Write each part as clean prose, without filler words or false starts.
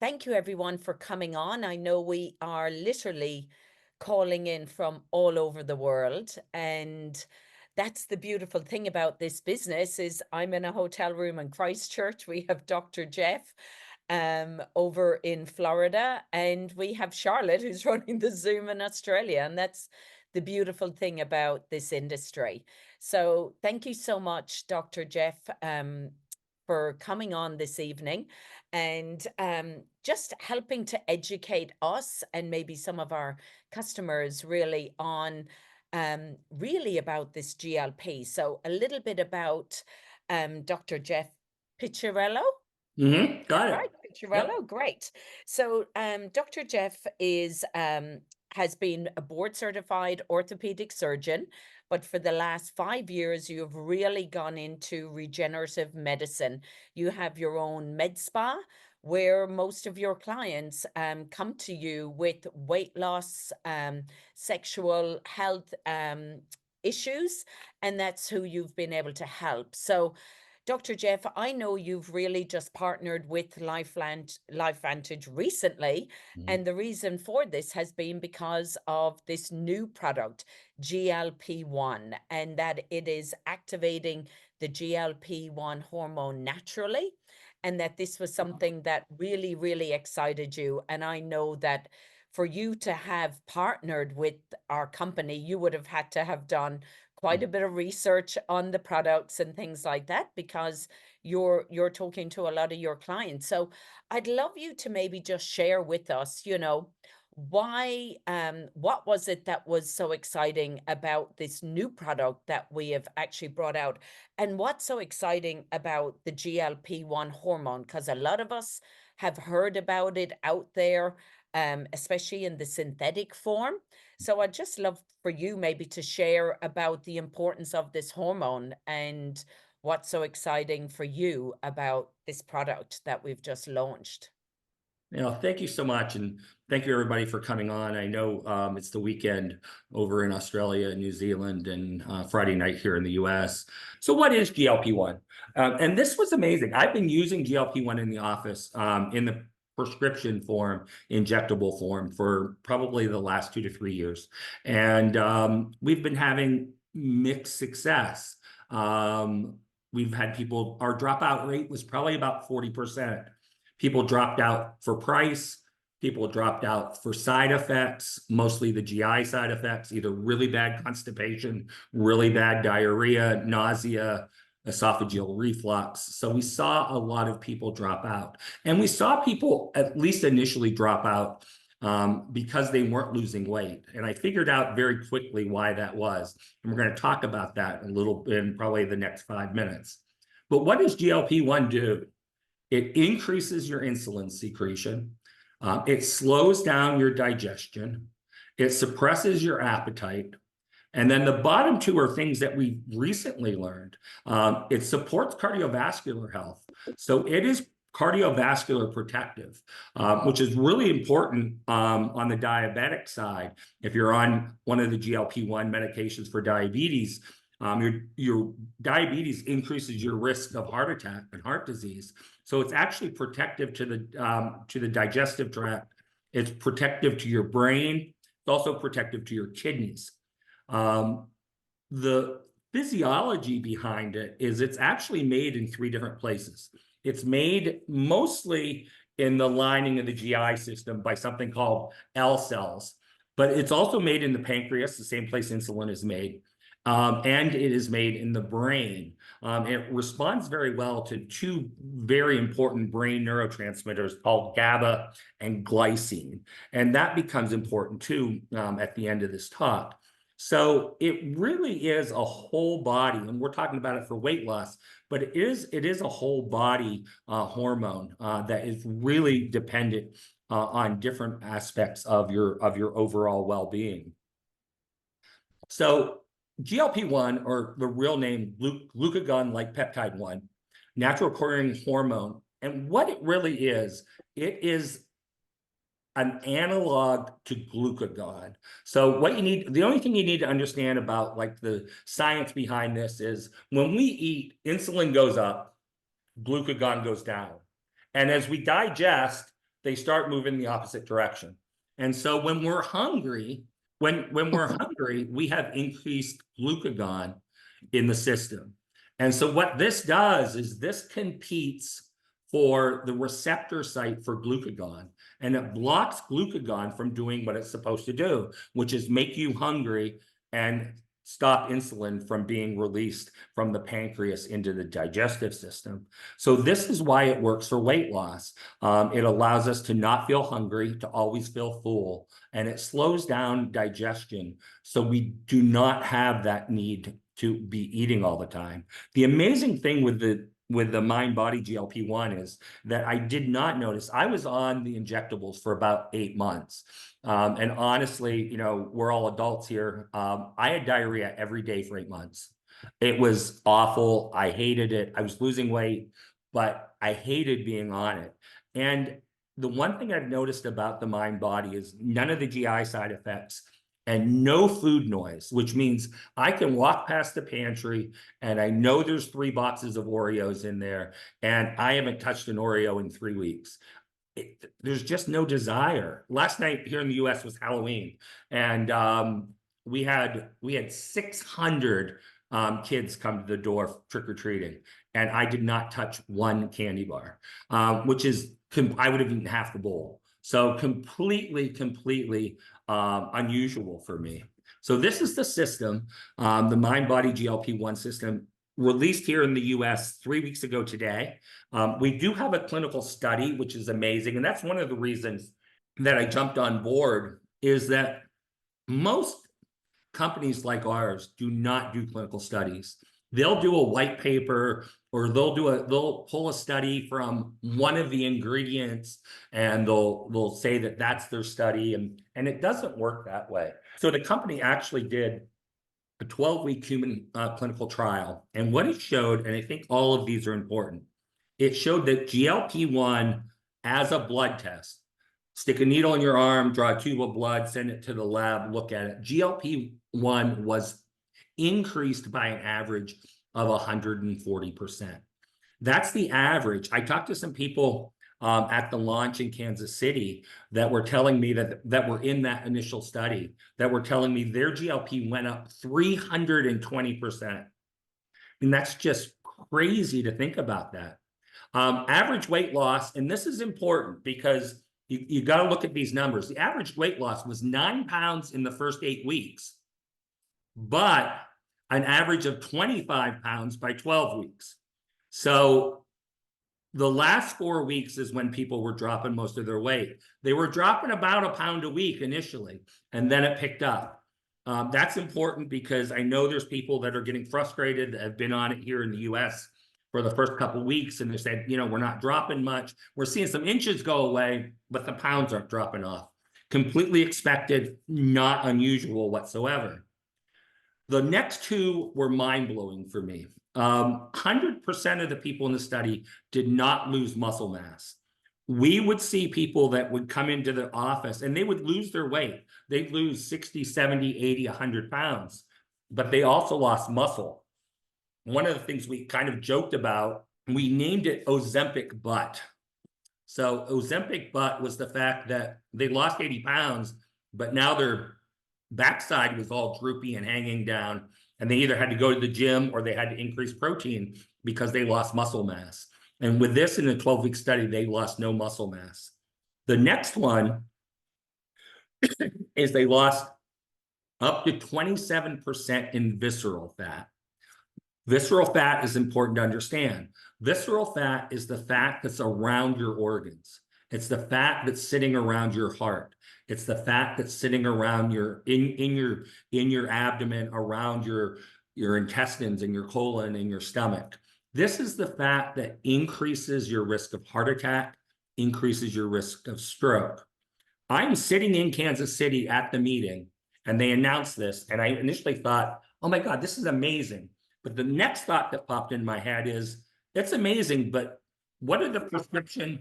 thank you everyone for coming on. I know we are literally calling in from all over the world, and that's the beautiful thing about this business is I'm in a hotel room in Christchurch. We have Dr. Jeff over in Florida, and we have Charlotte who's running the Zoom in Australia, and that's the beautiful thing about this industry. So thank you so much, Dr. Jeff, for coming on this evening and just helping to educate us and maybe some of our customers really on really about this GLP. So a little bit about Dr. Jeff Piccirillo. Got Right, it. Yep. Piccirillo, great. So Dr. Jeff is has been a board certified orthopedic surgeon, but for the last 5 years, you've really gone into regenerative medicine. You have your own med spa where most of your clients come to you with weight loss, sexual health issues, and that's who you've been able to help. So Dr. Jeff, I know you've really just partnered with LifeVantage recently, Mhm. and the reason for this has been because of this new product, GLP1, and that it is activating the GLP1 hormone naturally, and that this was something that really, really excited you. And I know that for you to have partnered with our company, you would have had to have done quite a bit of research on the products and things like that because you're talking to a lot of your clients. So I'd love you to maybe just share with us, why what was it that was so exciting about this new product that we have actually brought out, and what's so exciting about the GLP-1 hormone, because a lot of us have heard about it out there, especially in the synthetic form. So I'd just love for you maybe to share about the importance of this hormone and what's so exciting for you about this product that we've just launched. Thank you so much, and thank you everybody for coming on. I know it's the weekend over in Australia and New Zealand, and Friday night here in the U.S. So, what is GLP-1? And this was amazing. I've been using GLP-1 in the office in the prescription form, injectable form, for probably the last 2 to 3 years, and we've been having mixed success. We've had people. Our dropout rate was probably about 40%. People dropped out for price. People dropped out for side effects, mostly the GI side effects, either really bad constipation, really bad diarrhea, nausea, esophageal reflux. So we saw a lot of people drop out. And we saw people at least initially drop out because they weren't losing weight. And I figured out very quickly why that was. And we're going to talk about that a little bit in probably the next 5 minutes. But what does GLP-1 do? It increases your insulin secretion. It slows down your digestion. It suppresses your appetite. And then the bottom two are things that we recently learned. It supports cardiovascular health. So it is cardiovascular protective, which is really important on the diabetic side. If you're on one of the GLP-1 medications for diabetes, your diabetes increases your risk of heart attack and heart disease. So it's actually protective to the digestive tract. It's protective to your brain. It's also protective to your kidneys. The physiology behind it is it's actually made in 3 different places. It's made mostly in the lining of the GI system by something called L cells, but it's also made in the pancreas, the same place insulin is made. And it is made in the brain. It responds very well to 2 very important brain neurotransmitters called GABA and glycine. And that becomes important too at the end of this talk. So it really is a whole body, and we're talking about it for weight loss, but it is a whole body hormone that is really dependent on different aspects of your overall well-being. So GLP-1, or the real name glucagon-like peptide 1, natural occurring hormone. And what it really is, it is an analog to glucagon. So what you need, the only thing you need to understand about like the science behind this is when we eat, insulin goes up, glucagon goes down. And as we digest, they start moving the opposite direction. And so when we're hungry, when we're hungry, we have increased glucagon in the system. And so what this does is this competes for the receptor site for glucagon, and it blocks glucagon from doing what it's supposed to do, which is make you hungry and stop insulin from being released from the pancreas into the digestive system. So this is why it works for weight loss. It allows us to not feel hungry, to always feel full, and it slows down digestion. So we do not have that need to be eating all the time. The amazing thing with the mind-body GLP-1 is that I did not notice. I was on the injectables for about 8 months. And honestly, you know, we're all adults here. I had diarrhea every day for 8 months. It was awful. I hated it. I was losing weight, but I hated being on it. And the one thing I've noticed about the mind body is none of the GI side effects and no food noise, which means I can walk past the pantry and I know there's 3 boxes of Oreos in there, and I haven't touched an Oreo in 3 weeks. There's just no desire. Last night here in the US was Halloween, and we had 600 kids come to the door trick-or-treating, and I did not touch one candy bar, which is, I would have eaten half the bowl. So completely unusual for me. So this is the system, the mind-body GLP-1 system, released here in the US 3 weeks ago today. We do have a clinical study, which is amazing. And that's one of the reasons that I jumped on board, is that most companies like ours do not do clinical studies. They'll do a white paper, or they'll pull a study from one of the ingredients, and they'll say that that's their study, and it doesn't work that way. So the company actually did a 12-week human clinical trial, and what it showed, and I think all of these are important, it showed that GLP-1 as a blood test, stick a needle in your arm, draw a tube of blood, send it to the lab, look at it. GLP-1 was increased by an average of 140%. That's the average. I talked to some people at the launch in Kansas City that were telling me that were in that initial study, that were telling me their GLP went up 320%. And that's just crazy to think about that. Average weight loss, and this is important because you got to look at these numbers. The average weight loss was 9 pounds in the first 8 weeks, but an average of 25 pounds by 12 weeks. So the last 4 weeks is when people were dropping most of their weight. They were dropping about 1 pound a week initially, and then it picked up. That's important because I know there's people that are getting frustrated that have been on it here in the US for the first couple of weeks, and they said, you know, we're not dropping much. We're seeing some inches go away, but the pounds aren't dropping off. Completely expected, not unusual whatsoever. The next 2 were mind-blowing for me. 100% of the people in the study did not lose muscle mass. We would see people that would come into the office and they would lose their weight. They'd lose 60, 70, 80, 100 pounds, but they also lost muscle. One of the things we kind of joked about, we named it Ozempic butt. So Ozempic butt was the fact that they lost 80 pounds, but now their backside was all droopy and hanging down, and they either had to go to the gym or they had to increase protein because they lost muscle mass. And with this, in a 12-week study, they lost no muscle mass. The next one is they lost up to 27% in visceral fat. Visceral fat is important to understand. Visceral fat is the fat that's around your organs. It's the fat that's sitting around your heart. It's the fat that's sitting around in your abdomen, around your intestines and your colon and your stomach. This is the fat that increases your risk of heart attack, increases your risk of stroke. I'm sitting in Kansas City at the meeting, and they announced this, and I initially thought, oh my God, this is amazing. But the next thought that popped in my head is, it's amazing, but what do the prescription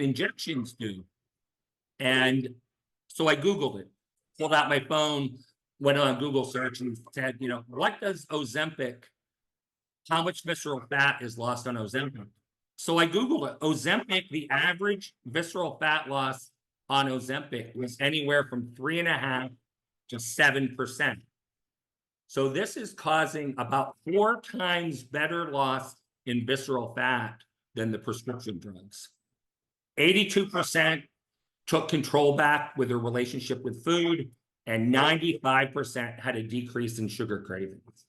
injections do? And so I Googled it, pulled out my phone, went on Google search and said, you know, what does Ozempic, how much visceral fat is lost on Ozempic? So I Googled it. Ozempic, the average visceral fat loss on Ozempic was anywhere from 3.5 to 7%. So this is causing about 4 times better loss in visceral fat than the prescription drugs. 82% took control back with their relationship with food, and 95% had a decrease in sugar cravings.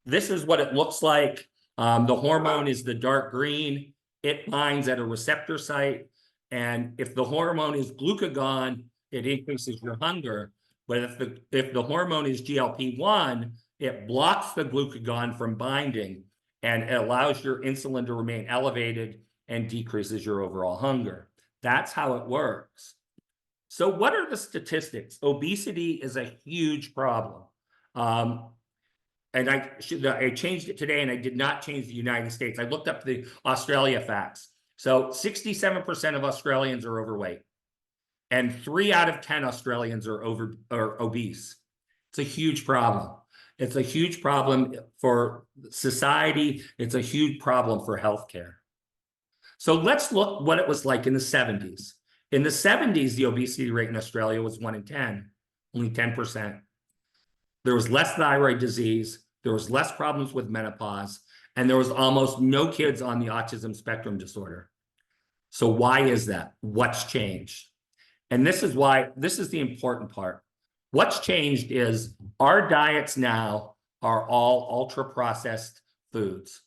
This is what it looks like. The hormone is the dark green. It binds at a receptor site. And if the hormone is glucagon, it increases your hunger. But if the hormone is GLP-1, it blocks the glucagon from binding, and it allows your insulin to remain elevated and decreases your overall hunger. That's how it works. So what are the statistics? Obesity is a huge problem. And I changed it today, and I did not change the United States. I looked up the Australia facts. So 67% of Australians are overweight, and 3 out of 10 Australians are obese. It's a huge problem. It's a huge problem for society. It's a huge problem for healthcare. So let's look what it was like in the 70s. In the 70s, the obesity rate in Australia was 1 in 10, only 10%. There was less thyroid disease, there was less problems with menopause, and there was almost no kids on the autism spectrum disorder. So why is that? What's changed? And this is the important part. What's changed is our diets now are all ultra-processed foods.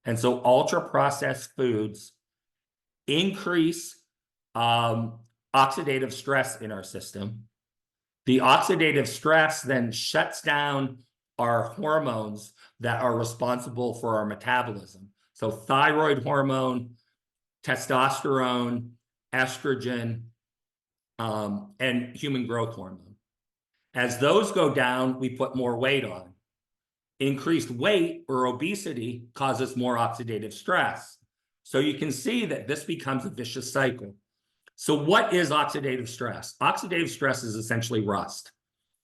And so ultra-processed foods increase oxidative stress in our system. The oxidative stress then shuts down our hormones that are responsible for our metabolism. So thyroid hormone, testosterone, estrogen, and human growth hormone. As those go down, we put more weight on. Increased weight or obesity causes more oxidative stress. So you can see that this becomes a vicious cycle. So what is oxidative stress? Oxidative stress is essentially rust.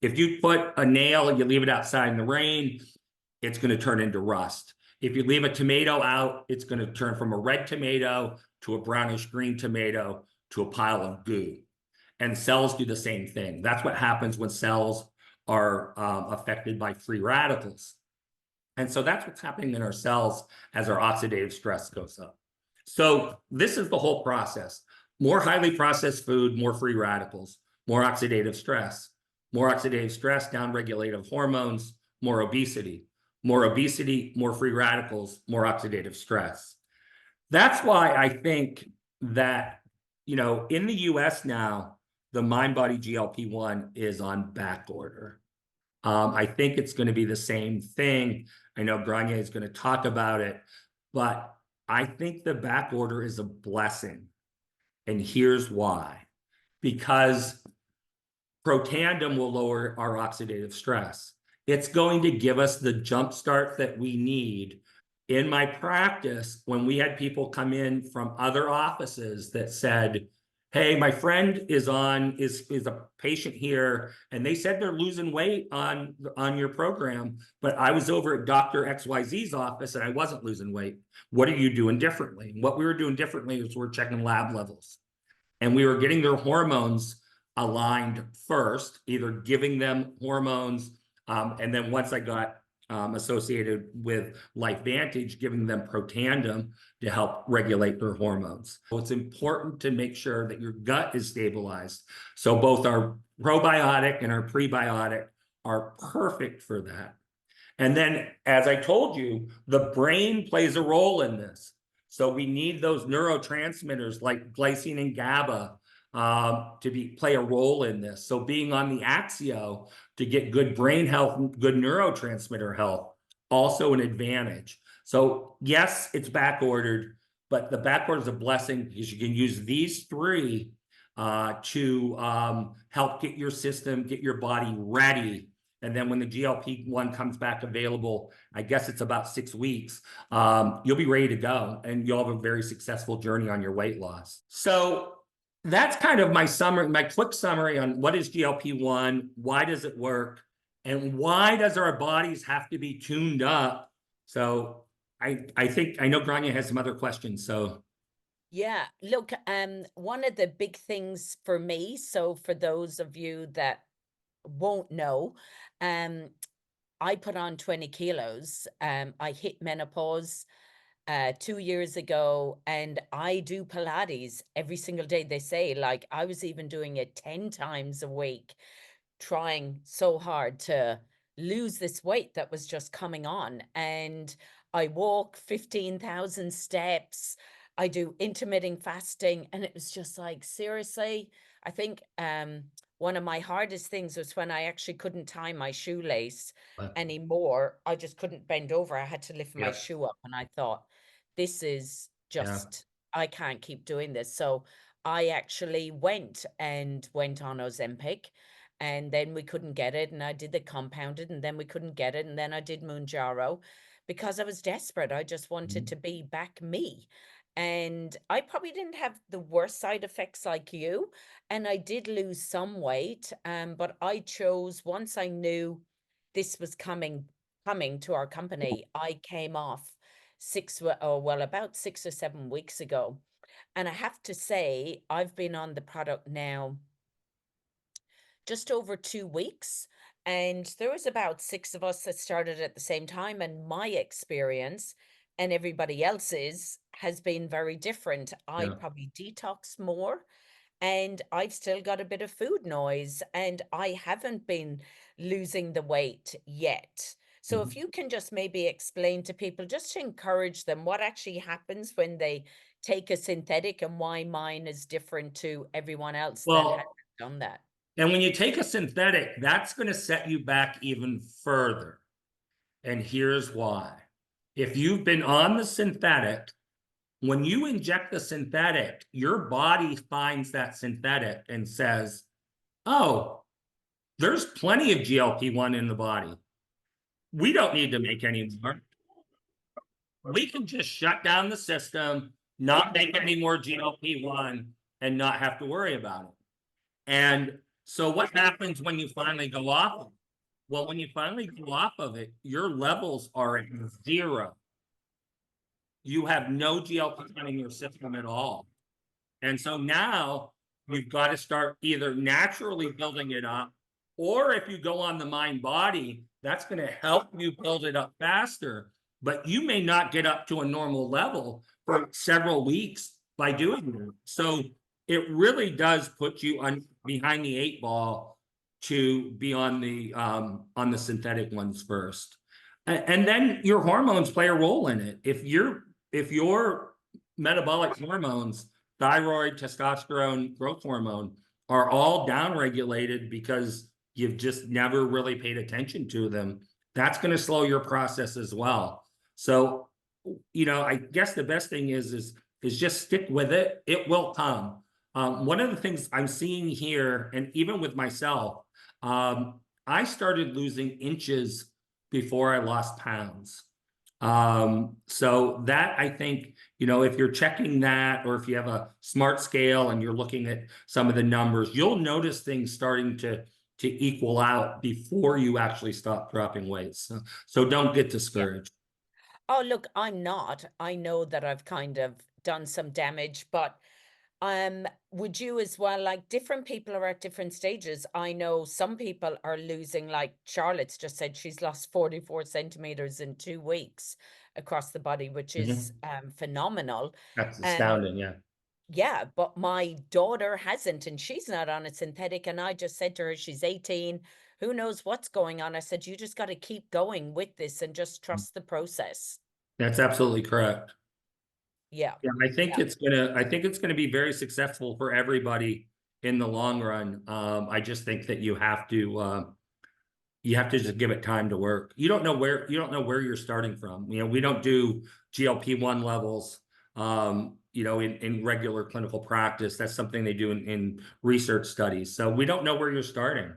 If you put a nail and you leave it outside in the rain, it's going to turn into rust. If you leave a tomato out, it's going to turn from a red tomato to a brownish green tomato to a pile of goo. And cells do the same thing. That's what happens when cells are affected by free radicals. And so that's what's happening in our cells as our oxidative stress goes up. So this is the whole process. More highly processed food, more free radicals, more oxidative stress. More oxidative stress, downregulative hormones, more obesity, more free radicals, more oxidative stress. That's why I think that, in the US now, the MindBody GLP-1 is on back order. I think it's going to be the same thing. I know Grainne is going to talk about it, but I think the back order is a blessing. And here's why. Because Protandim will lower our oxidative stress. It's going to give us the jump start that we need. In my practice, when we had people come in from other offices that said, hey, my friend is a patient here, and they said they're losing weight on your program, but I was over at Dr. XYZ's office and I wasn't losing weight. What are you doing differently? What we were doing differently is we're checking lab levels, and we were getting their hormones aligned first, either giving them hormones, and then once I got associated with LifeVantage, giving them Protandim to help regulate their hormones. So it's important to make sure that your gut is stabilized. So both our probiotic and our prebiotic are perfect for that. And then, as I told you, the brain plays a role in this. So we need those neurotransmitters like glycine and GABA to play a role in this. So being on the Axio to get good brain health, good neurotransmitter health, also an advantage. So yes, it's back ordered, but the back order is a blessing because you can use these 3 to help get your system, get your body ready. And then when the GLP-1 comes back available, I guess it's about 6 weeks, you'll be ready to go and you'll have a very successful journey on your weight loss. So that's kind of my quick summary on what is GLP-1, why does it work, and why does our bodies have to be tuned up? So I think I know Grainne has some other questions. So Yeah, look, one of the big things for me, so for those of you that won't know, um, I put on 20 kilos. I hit menopause 2 years ago, and I do Pilates every single day. They say, like, I was even doing it 10 times a week, trying so hard to lose this weight that was just coming on. And I walk 15,000 steps. I do intermittent fasting. And it was just like, seriously, I think one of my hardest things was when I actually couldn't tie my shoelace anymore. I just couldn't bend over. I had to lift my yeah, shoe up. And I thought, this is yeah. just, I can't keep doing this. So I actually went on Ozempic, and then we couldn't get it, and I did the compounded, and then we couldn't get it, and then I did Mounjaro because I was desperate. I just wanted Mhm. to be back me. And I probably didn't have the worst side effects like you, and I did lose some weight. But I chose, once I knew this was coming to our company, I came off about 6 or 7 weeks ago. And I have to say, I've been on the product now just over 2 weeks. And there was about six of us that started at the same time. And my experience and everybody else's has been very different. I Yeah. probably detox more, and I've still got a bit of food noise, and I haven't been losing the weight yet. So if Mhm. you can just maybe explain to people, just to encourage them, what actually happens when they take a synthetic and why mine is different to everyone else that hasn't Well, done that. and when you take a synthetic, that's going to set you back even further. And here's why. If you've been on the synthetic, when you inject the synthetic, your body finds that synthetic and says, oh, there's plenty of GLP-1 in the body. We don't need to make any more. We can just shut down the system, not make any more GLP-1, and not have to worry about it. And so what happens when you finally go off of it? Well, when you finally go off of it, your levels are at zero. You have no GLP-1 in your system at all. And so now you've got to start either naturally building it up, or if you go on the mind body, that's going to help you build it up faster. But you may not get up to a normal level for several weeks by doing that. So it really does put you behind the eight ball to be on the synthetic ones first. And then your hormones play a role in it. If your metabolic hormones, thyroid, testosterone, growth hormone, are all downregulated because you've just never really paid attention to them, that's going to slow your process as well. So, I guess the best thing is just stick with it. It will come. One of the things I'm seeing here, and even with myself, I started losing inches before I lost pounds. So that, I think, if you're checking that, or if you have a smart scale and you're looking at some of the numbers, you'll notice things starting to equal out before you actually stop dropping weight. So don't get Yeah. discouraged. Oh, look, I'm not. I know that I've kind of done some damage, but would you as well? Like, different people are at different stages. I know some people are losing, like Charlotte's just said she's lost 44 centimeters in 2 weeks across the body, which is Mhm. phenomenal. That's Um, astounding. Yeah. yeah, but my daughter hasn't, and she's not on a synthetic. And I just said to her, she's 18. Who knows what's going on? I said, you just got to keep going with this and just trust the process. That's absolutely correct. Yeah. Yeah, Yeah. I think it's gonna be very successful for everybody in the long run. I just think that you have to just give it time to work. You don't know where you're starting from. We don't do GLP-1 levels, in regular clinical practice. That's something they do in research studies. So we don't know where you're starting.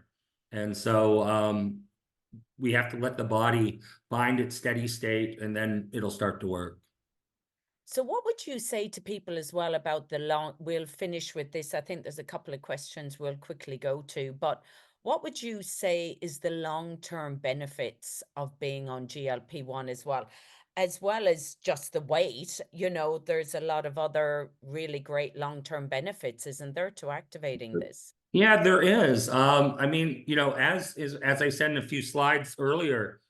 And so we have to let the body find its steady state, and then it'll start to work. So what would you say to people as well about we'll finish with this. I think there's a couple of questions we'll quickly go to, but what would you say is the long-term benefits of being on GLP-1 as well? as well as just the weight, there's a lot of other really great long-term benefits, isn't there, to activating this? Yeah, there is. I mean, as I said in a few slides earlier,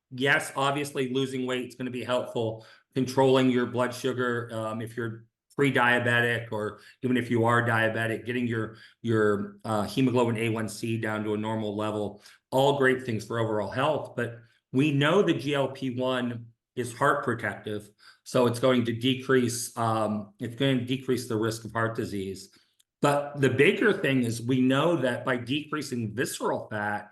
yes, obviously losing weight is going to be helpful. Controlling your blood sugar, if you're pre-diabetic or even if you are diabetic, getting your hemoglobin A1C down to a normal level, all great things for overall health. But we know the GLP-1 is heart protective, so it's going to decrease the risk of heart disease. But the bigger thing is we know that by decreasing visceral fat,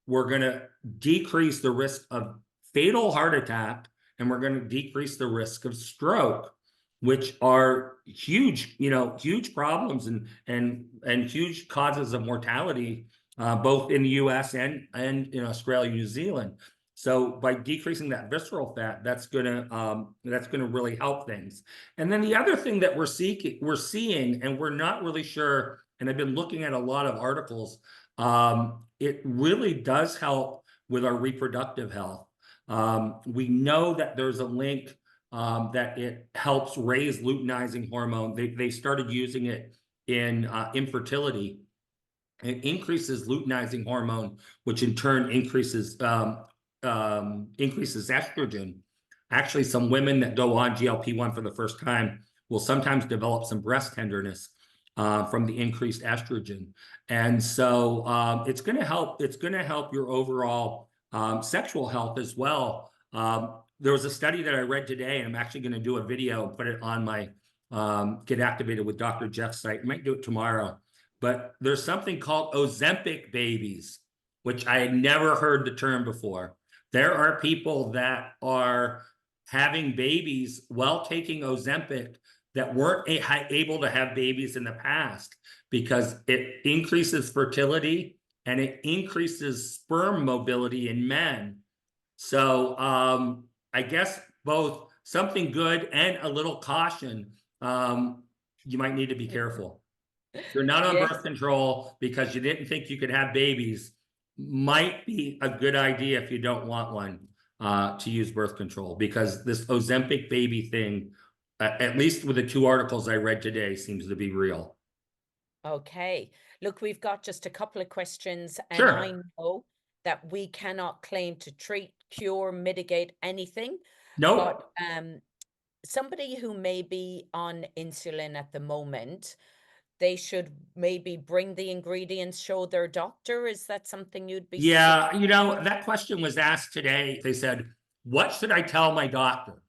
we're going to decrease the risk of fatal heart attack, and we're going to decrease the risk of stroke, which are huge, huge problems and huge causes of mortality, both in the U.S. and in Australia, New Zealand. So by decreasing that visceral fat, that's gonna really help things. And then the other thing that we're seeing, and we're not really sure, and I've been looking at a lot of articles, it really does help with our reproductive health. We know that there's a link that it helps raise luteinizing hormone. They started using it in infertility. It increases luteinizing hormone, which in turn increases estrogen. Actually, some women that go on GLP-1 for the first time will sometimes develop some breast tenderness from the increased estrogen. And so it's going to help. It's going to help your overall sexual health as well. There was a study that I read today, and I'm actually going to do a video and put it on my Get Activated with Dr. Jeff site. I might do it tomorrow. But there's something called Ozempic babies, which I had never heard the term before. There are people that are having babies while taking Ozempic that weren't able to have babies in the past because it increases fertility and it increases sperm mobility in men. So I guess both something good and a little caution. You might need to be careful. If you're not on Yeah. birth control because you didn't think you could have babies, might be a good idea if you don't want one to use birth control, because this Ozempic baby thing, at least with the 2 articles I read today, seems to be real. Okay. Look, we've got just a couple of questions, and I Sure. know that we cannot claim to treat, cure, mitigate anything, but Nope. somebody who may be on insulin at the moment, they should maybe bring the ingredients, show their doctor. Is that something you'd be Yeah, suggesting? that question was asked today. They said, what should I tell my doctor?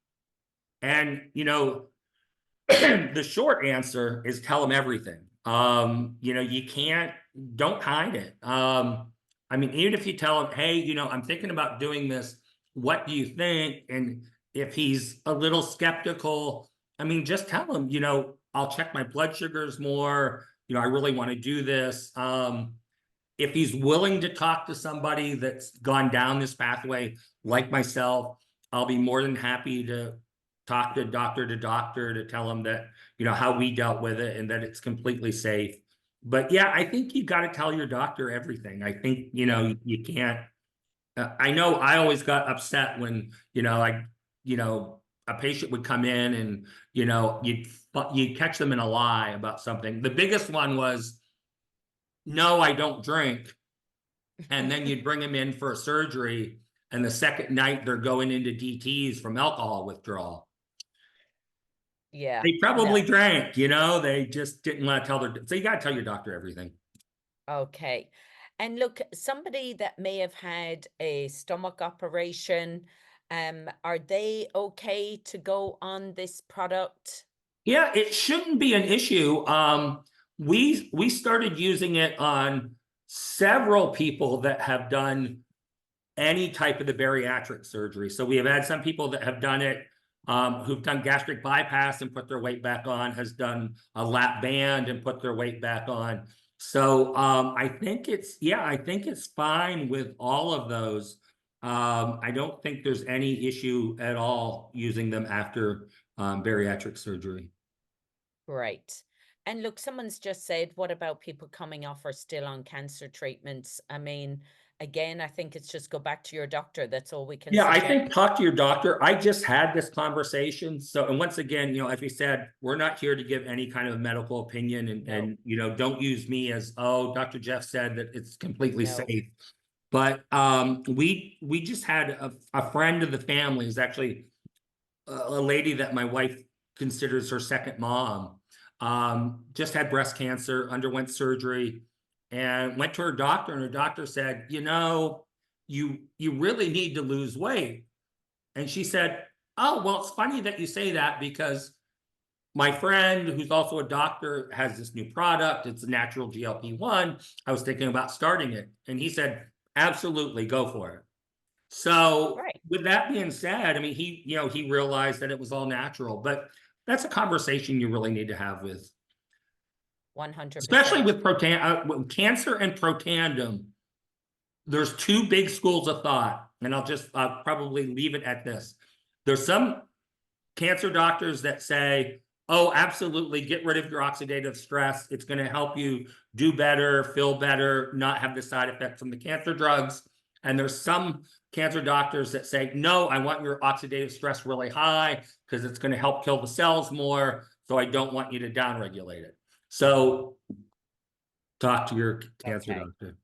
And, the short answer is tell them everything. Don't hide it. I mean, even if you tell him, hey, I'm thinking about doing this, what do you think? And if he's a little skeptical, I mean, just tell him, I'll check my blood sugars more. I really want to do this. If he's willing to talk to somebody that's gone down this pathway, like myself, I'll be more than happy to talk to doctor to tell him that, how we dealt with it and that it's completely safe. But yeah, I think you got to tell your doctor everything. I think, you can't. I know I always got upset when, a patient would come in and, you'd catch them in a lie about something. The biggest one was, no, I don't drink. And then you'd bring them in for a surgery, and the second night they're going into DTs from alcohol withdrawal. Yeah. They probably No. drank, they just didn't want to tell so you got to tell your doctor everything. Okay. And look, somebody that may have had a stomach operation, are they okay to go on this product? Yeah, it shouldn't be an issue. We started using it on several people that have done any type of the bariatric surgery. So we have had some people that have done it, who've done gastric bypass and put their weight back on, has done a lap band and put their weight back on. So I think it's fine with all of those. I don't think there's any issue at all using them after bariatric surgery. Right. And look, someone's just said, what about people coming off or still on cancer treatments? I mean, again, I think it's just go back to your doctor. That's all we can Yeah, I suggest. think talk to your doctor. I just had this conversation. So, and once again, as we said, we're not here to give any kind of medical opinion and don't use me as, oh, Dr. Jeff said that it's completely No. safe. But we just had a friend of the family, is actually a lady that my wife considers her second mom, just had breast cancer, underwent surgery, and went to her doctor, and her doctor said, you really need to lose weight. And she said, oh, well, it's funny that you say that, because my friend, who's also a doctor, has this new product. It's a natural GLP-1. I was thinking about starting it. And he said, absolutely, go for it. So Right. with that being said, I mean, he realized that it was all natural, but that's a conversation you really need to have with, 100%. especially with cancer and Protandim. There's two big schools of thought, and I'll probably leave it at this. There's some cancer doctors that say, oh, absolutely, get rid of your oxidative stress. It's going to help you do better, feel better, not have the side effects from the cancer drugs. And there's some cancer doctors that say, no, I want your oxidative stress really high because it's going to help kill the cells more. So I don't want you to downregulate it. So talk to your cancer doctor.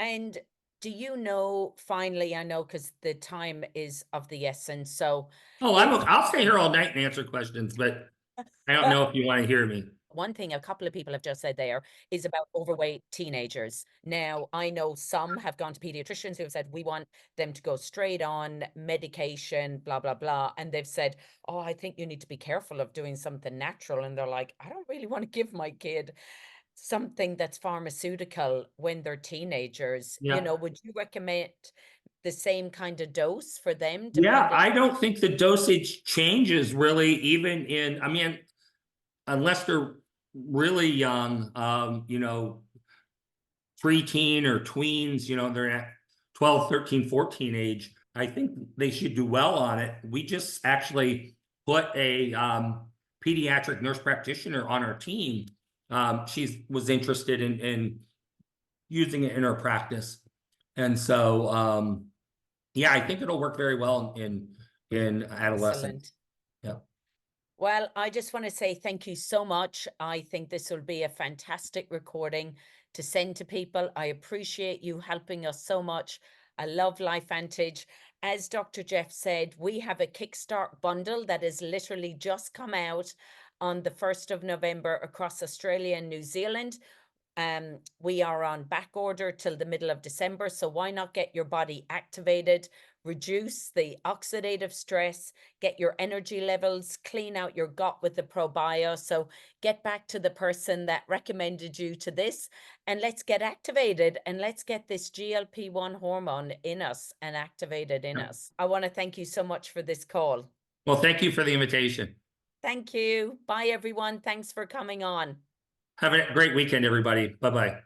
And do you know, finally, I know because the time is of the essence. So, I'll stay here all night and answer questions, but I don't know if you want to hear me. one thing a couple of people have just said there is about overweight teenagers. Now, I know some have gone to pediatricians who have said, we want them to go straight on medication, blah, blah, blah. And they've said, oh, I think you need to be careful of doing something natural. And they're like, I don't really want to give my kid something that's pharmaceutical when they're teenagers. Yeah. Would you recommend the same kind of dose for them? Yeah, Depending. I don't think the dosage changes really, I mean, unless they're really young, preteen or tweens, they're at 12, 13, 14 age. I think they should do well on it. We just actually put a pediatric nurse practitioner on our team. She was interested in using it in her practice. And so, yeah, I think it'll work very well in adolescence. Yeah. Well, I just want to say thank you so much. I think this will be a fantastic recording to send to people. I appreciate you helping us so much. I love LifeVantage. As Dr. Jeff said, we have a Kickstart bundle that has literally just come out on the 1st of November across Australia and New Zealand. We are on back order till the middle of December. So why not get your body activated, reduce the oxidative stress, get your energy levels, clean out your gut with the probio. So get back to the person that recommended you to this, and let's get activated, and let's get this GLP-1 hormone in us and activated in us. I want to thank you so much for this call. Well, thank you for the invitation. Thank you. Bye, everyone. Thanks for coming on. Have a great weekend, everybody. Bye-bye.